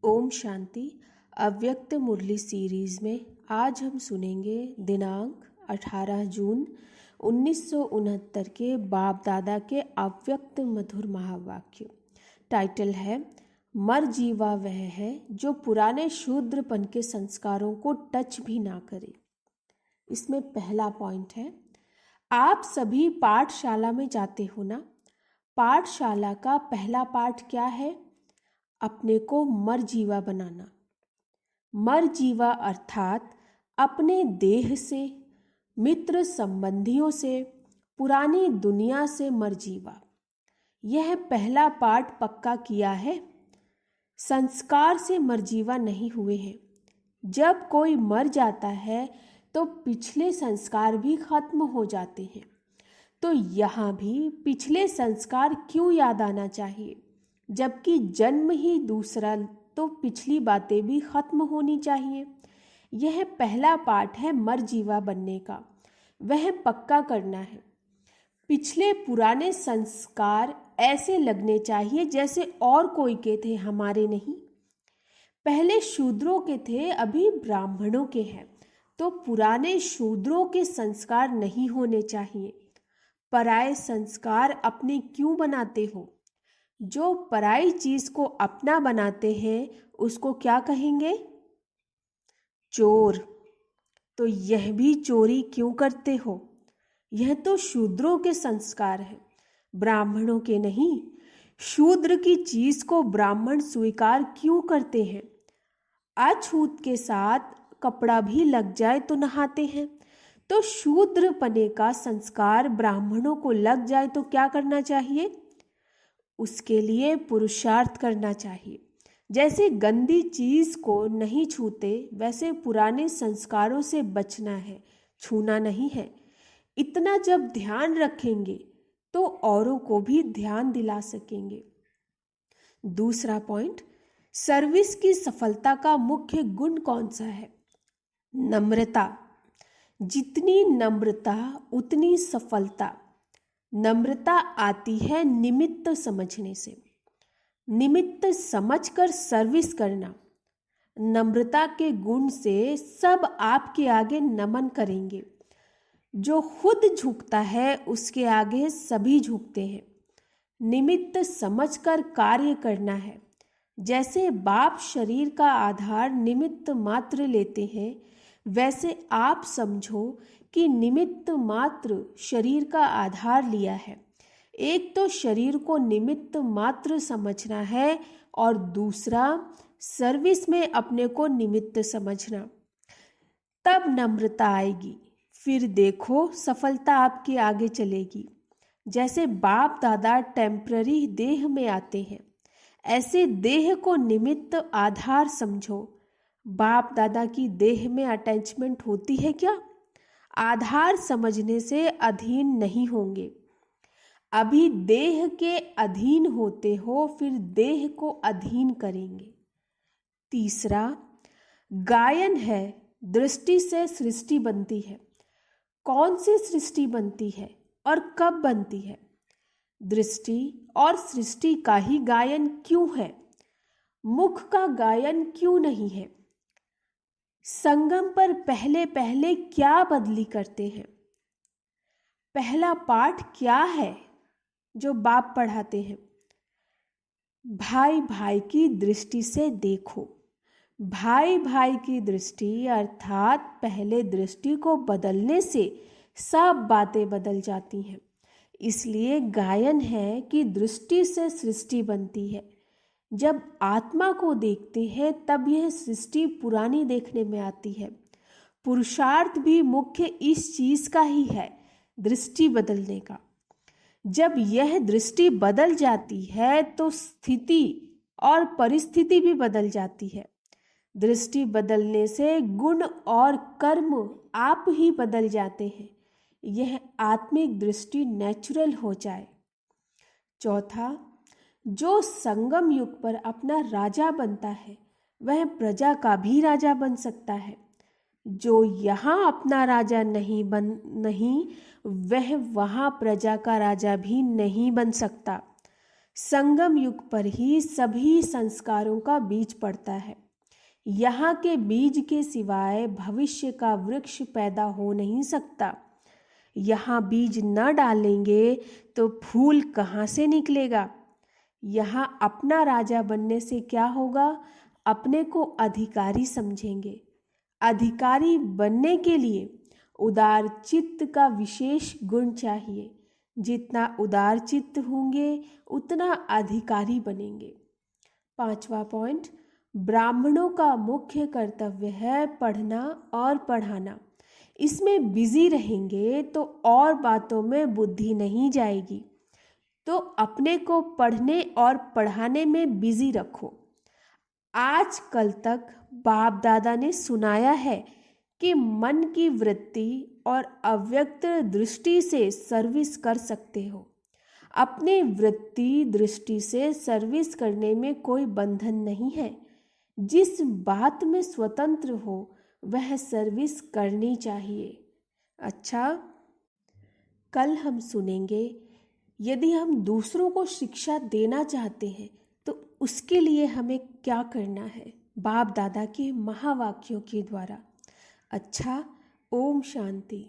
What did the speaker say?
ओम शांति। अव्यक्त मुरली सीरीज में आज हम सुनेंगे दिनांक 18 जून 1969 के बाप दादा के अव्यक्त मधुर महावाक्य। टाइटल है मर जीवा वह है जो पुराने शूद्रपन के संस्कारों को टच भी ना करे। इसमें पहला पॉइंट है, आप सभी पाठशाला में जाते हो ना। पाठशाला का पहला पाठ क्या है? अपने को मर जीवा बनाना। मर जीवा अर्थात अपने देह से, मित्र संबंधियों से, पुरानी दुनिया से मर जीवा। यह पहला पाठ पक्का किया है। संस्कार से मर जीवा नहीं हुए हैं। जब कोई मर जाता है तो पिछले संस्कार भी खत्म हो जाते हैं। तो यहाँ भी पिछले संस्कार क्यों याद आना चाहिए? जबकि जन्म ही दूसरा, तो पिछली बातें भी खत्म होनी चाहिए। यह पहला पाठ है मर जीवा बनने का, वह पक्का करना है। पिछले पुराने संस्कार ऐसे लगने चाहिए जैसे और कोई के थे, हमारे नहीं। पहले शूद्रों के थे, अभी ब्राह्मणों के हैं, तो पुराने शूद्रों के संस्कार नहीं होने चाहिए। पराये संस्कार अपने क्यों बनाते हो? जो पराई चीज को अपना बनाते हैं उसको क्या कहेंगे? चोर। तो यह भी चोरी क्यों करते हो? यह तो शूद्रों के संस्कार है, ब्राह्मणों के नहीं। शूद्र की चीज को ब्राह्मण स्वीकार क्यों करते हैं? अछूत के साथ कपड़ा भी लग जाए तो नहाते हैं। तो शूद्र पने का संस्कार ब्राह्मणों को लग जाए तो क्या करना चाहिए? उसके लिए पुरुषार्थ करना चाहिए। जैसे गंदी चीज को नहीं छूते, वैसे पुराने संस्कारों से बचना है, छूना नहीं है। इतना जब ध्यान रखेंगे तो औरों को भी ध्यान दिला सकेंगे। दूसरा पॉइंट, सर्विस की सफलता का मुख्य गुण कौन सा है? नम्रता। जितनी नम्रता उतनी सफलता। नम्रता आती है निमित्त समझने से। निमित्त समझकर सर्विस करना। नम्रता के गुण से सब आपके आगे नमन करेंगे। जो खुद झुकता है उसके आगे सभी झुकते हैं। निमित्त समझकर कार्य करना है। जैसे बाप शरीर का आधार निमित्त मात्र लेते हैं, वैसे आप समझो कि निमित्त मात्र शरीर का आधार लिया है। एक तो शरीर को निमित्त मात्र समझना है और दूसरा सर्विस में अपने को निमित्त समझना। तब नम्रता आएगी, फिर देखो सफलता आपके आगे चलेगी। जैसे बाप दादा टेम्पररी देह में आते हैं, ऐसे देह को निमित्त आधार समझो। बाप दादा की देह में अटैचमेंट होती है क्या? आधार समझने से अधीन नहीं होंगे। अभी देह के अधीन होते हो, फिर देह को अधीन करेंगे। तीसरा, गायन है। दृष्टि से सृष्टि बनती है। कौन सी सृष्टि बनती है और कब बनती है? दृष्टि और सृष्टि का ही गायन क्यों है? मुख का गायन क्यों नहीं है? संगम पर पहले पहले क्या बदली करते हैं? पहला पाठ क्या है जो बाप पढ़ाते हैं? भाई भाई की दृष्टि से देखो। भाई भाई की दृष्टि अर्थात पहले दृष्टि को बदलने से सब बातें बदल जाती हैं। इसलिए गायन है कि दृष्टि से सृष्टि बनती है। जब आत्मा को देखते हैं तब यह सृष्टि पुरानी देखने में आती है। पुरुषार्थ भी मुख्य इस चीज का ही है, दृष्टि बदलने का। जब यह दृष्टि बदल जाती है तो स्थिति और परिस्थिति भी बदल जाती है। दृष्टि बदलने से गुण और कर्म आप ही बदल जाते हैं। यह आत्मिक दृष्टि नेचुरल हो जाए। चौथा, जो संगम युग पर अपना राजा बनता है वह प्रजा का भी राजा बन सकता है। जो यहाँ अपना राजा नहीं वह वहाँ प्रजा का राजा भी नहीं बन सकता। संगम युग पर ही सभी संस्कारों का बीज पड़ता है। यहाँ के बीज के सिवाय भविष्य का वृक्ष पैदा हो नहीं सकता। यहाँ बीज न डालेंगे तो फूल कहाँ से निकलेगा। यहाँ अपना राजा बनने से क्या होगा, अपने को अधिकारी समझेंगे। अधिकारी बनने के लिए उदार चित्त का विशेष गुण चाहिए। जितना उदार चित्त होंगे उतना अधिकारी बनेंगे। 5वां पॉइंट, ब्राह्मणों का मुख्य कर्तव्य है पढ़ना और पढ़ाना। इसमें बिजी रहेंगे तो और बातों में बुद्धि नहीं जाएगी। तो अपने को पढ़ने और पढ़ाने में बिजी रखो। आज कल तक बाप दादा ने सुनाया है कि मन की वृत्ति और अव्यक्त दृष्टि से सर्विस कर सकते हो। अपने वृत्ति दृष्टि से सर्विस करने में कोई बंधन नहीं है। जिस बात में स्वतंत्र हो वह सर्विस करनी चाहिए। अच्छा, कल हम सुनेंगे यदि हम दूसरों को शिक्षा देना चाहते हैं तो उसके लिए हमें क्या करना है, बाप दादा के महावाक्यों के द्वारा। अच्छा, ओम शांति।